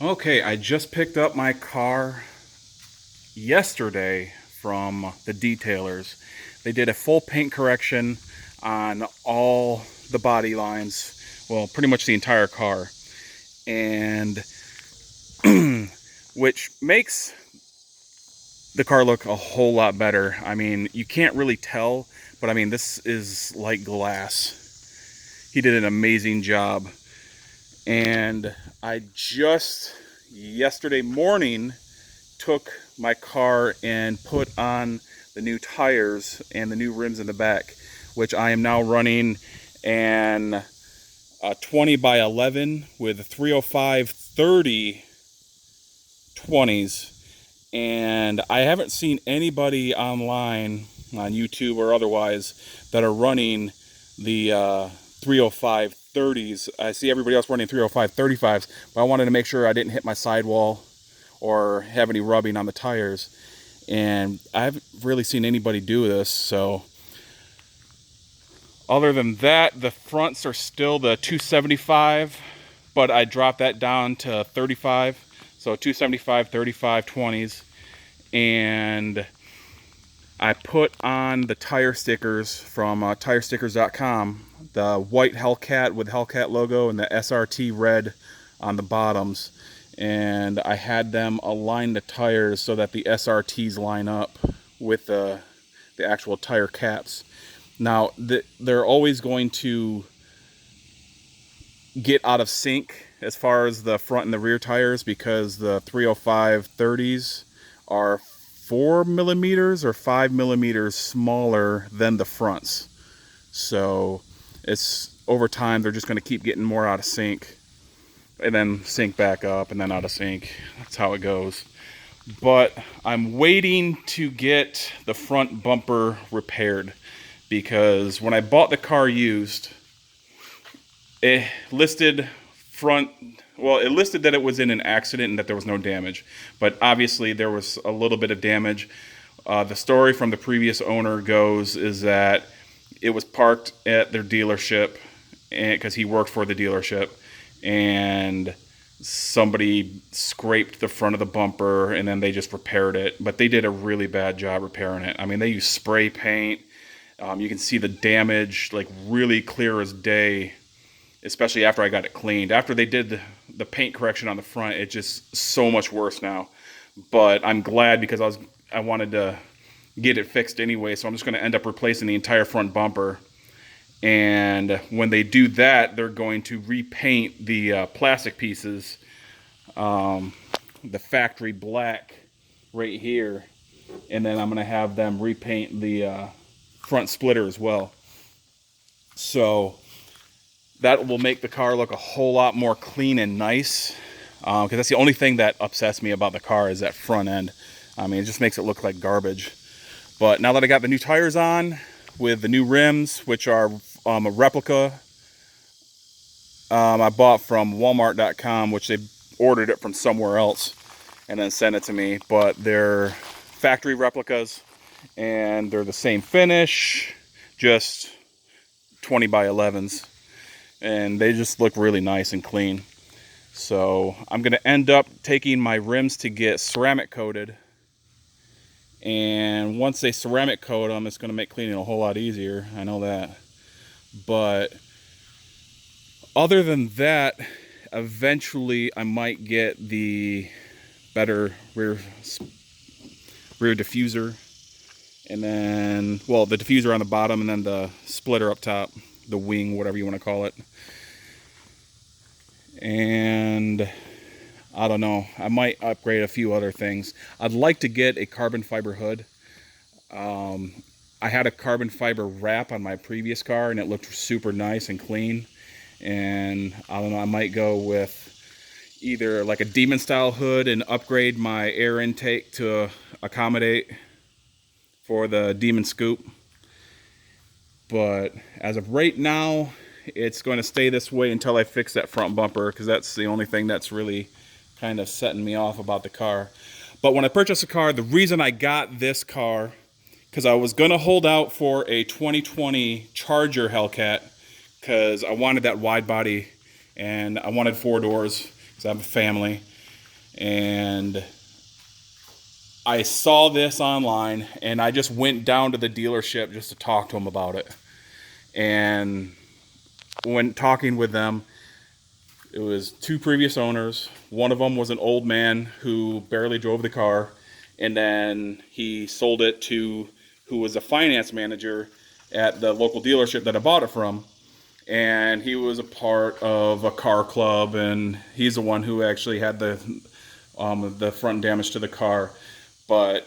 Okay, I just picked up my car yesterday from the detailers. They did a full paint correction on all the body lines, well, pretty much the entire car, and which makes the car look a whole lot better. I mean, you can't really tell, but I mean, this is like glass. He did an amazing job. And I just yesterday morning took my car and put on the new tires and the new rims in the back, which I am now running an 20 by 11 with a 305 30 20s. And I haven't seen anybody online on YouTube or otherwise that are running the 305 30s. I see everybody else running 305 35s, but I wanted to make sure I didn't hit my sidewall or have any rubbing on the tires. And I haven't really seen anybody do this, so other than that, the fronts are still the 275, but I dropped that down to 35. So 275, 35, 20s. And I put on the tire stickers from tirestickers.com, the white Hellcat with Hellcat logo and the SRT red on the bottoms. And I had them align the tires so that the SRTs line up with the actual tire caps. Now, they're always going to get out of sync as far as the front and the rear tires, because the 305 30s are 4 millimeters or 5 millimeters smaller than the fronts. So it's over time, they're just going to keep getting more out of sync and then sync back up and then out of sync. That's how it goes. But I'm waiting to get the front bumper repaired, because when I bought the car used, it listed it listed that it was in an accident and that there was no damage, but obviously there was a little bit of damage. The story from the previous owner goes is that it was parked at their dealership, and because he worked for the dealership, and somebody scraped the front of the bumper and then they just repaired it. But they did a really bad job repairing it. I mean, they used spray paint. You can see the damage like really clear as day, especially after I got it cleaned. After they did the paint correction on the front, it's just so much worse now. But I'm glad, because I wanted to get it fixed anyway, so I'm just going to end up replacing the entire front bumper. And when they do that, they're going to repaint the plastic pieces, the factory black right here, and then I'm going to have them repaint the front splitter as well. So that will make the car look a whole lot more clean and nice, because that's the only thing that upsets me about the car is that front end. I mean, it just makes it look like garbage. But now that I got the new tires on with the new rims, which are a replica I bought from Walmart.com, which they ordered it from somewhere else and then sent it to me, but they're factory replicas and they're the same finish, just 20 by 11s. And they just look really nice and clean. So I'm going to end up taking my rims to get ceramic coated. And once they ceramic coat them, it's going to make cleaning a whole lot easier. I know that. But other than that, eventually I might get the better rear diffuser. And then, well, the diffuser on the bottom and then the splitter up top. The wing, whatever you want to call it. And I don't know, I might upgrade a few other things. I'd like to get a carbon fiber hood. I had a carbon fiber wrap on my previous car and it looked super nice and clean. And I don't know, I might go with either like a Demon style hood and upgrade my air intake to accommodate for the Demon scoop. But as of right now, it's going to stay this way until I fix that front bumper, because that's the only thing that's really kind of setting me off about the car. But when I purchased the car, the reason I got this car, because I was going to hold out for a 2020 Challenger Hellcat, because I wanted that wide body and I wanted 4 doors because I have a family. And I saw this online, and I just went down to the dealership just to talk to them about it. And when talking with them, it was two previous owners. One of them was an old man who barely drove the car, and then he sold it to who was a finance manager at the local dealership that I bought it from. And he was a part of a car club, and he's the one who actually had the front damage to the car. But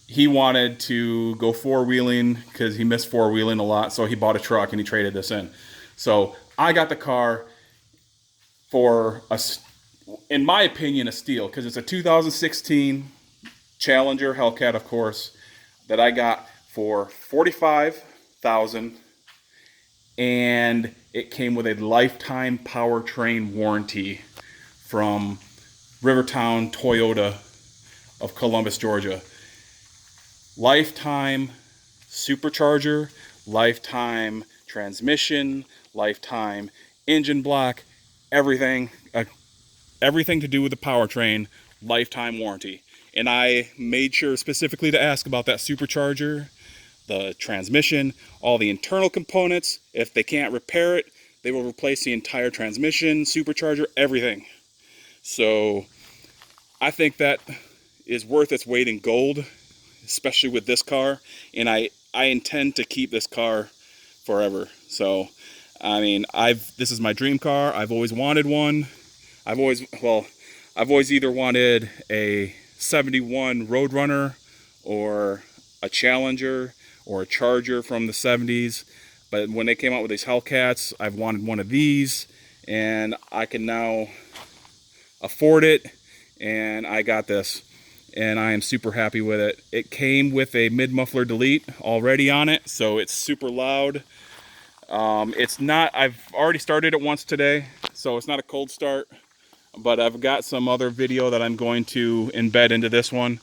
he wanted to go four-wheeling because he missed four-wheeling a lot, so he bought a truck and he traded this in. So I got the car for, in my opinion, a steal, because it's a 2016 Challenger Hellcat, of course, that I got for $45,000, and it came with a lifetime powertrain warranty from Rivertown Toyota of Columbus, Georgia. Lifetime supercharger, lifetime transmission, lifetime engine block, everything to do with the powertrain, lifetime warranty. And I made sure specifically to ask about that supercharger, the transmission, all the internal components. If they can't repair it, they will replace the entire transmission, supercharger, everything. So I think that is worth its weight in gold, especially with this car. And I intend to keep this car forever. So I mean, this is my dream car. I've always wanted one. I've always either wanted a 71 Roadrunner or a Challenger or a Charger from the 70s. But when they came out with these Hellcats, I've wanted one of these, and I can now afford it, and I got this, and I am super happy with it. It came with a mid-muffler delete already on it, so it's super loud. It's not, I've already started it once today, so it's not a cold start, but I've got some other video that I'm going to embed into this one.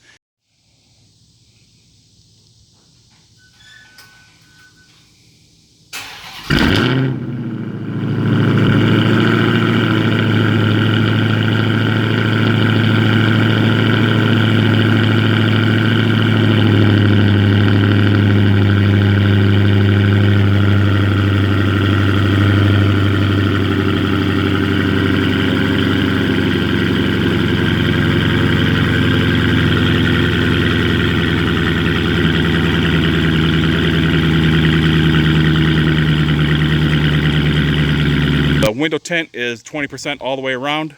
The window tint is 20% all the way around.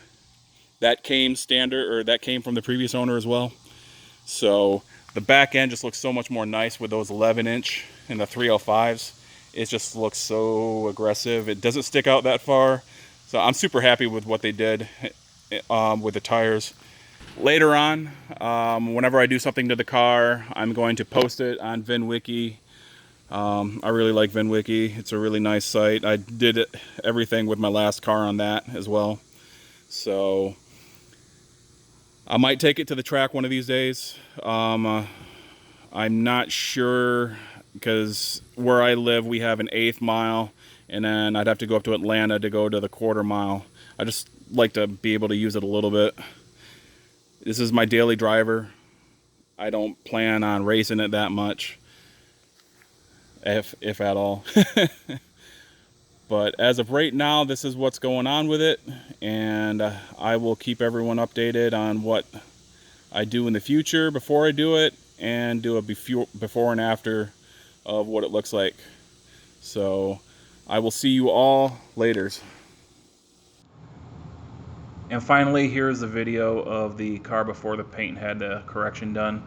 That came standard, or that came from the previous owner as well. So the back end just looks so much more nice with those 11-inch and the 305s. It just looks so aggressive. It doesn't stick out that far. So I'm super happy with what they did with the tires. Later on, whenever I do something to the car, I'm going to post it on VinWiki. I really like VinWiki. It's a really nice site. I did everything with my last car on that as well. So I might take it to the track one of these days. I'm not sure, because where I live we have an 1/8 mile, and then I'd have to go up to Atlanta to go to the 1/4 mile. I just like to be able to use it a little bit. This is my daily driver. I don't plan on racing it that much, if at all. But as of right now, this is what's going on with it, and I will keep everyone updated on what I do in the future before I do it, and do a before and after of what it looks like. So I will see you all later. And finally, here's the video of the car before the paint had the correction done.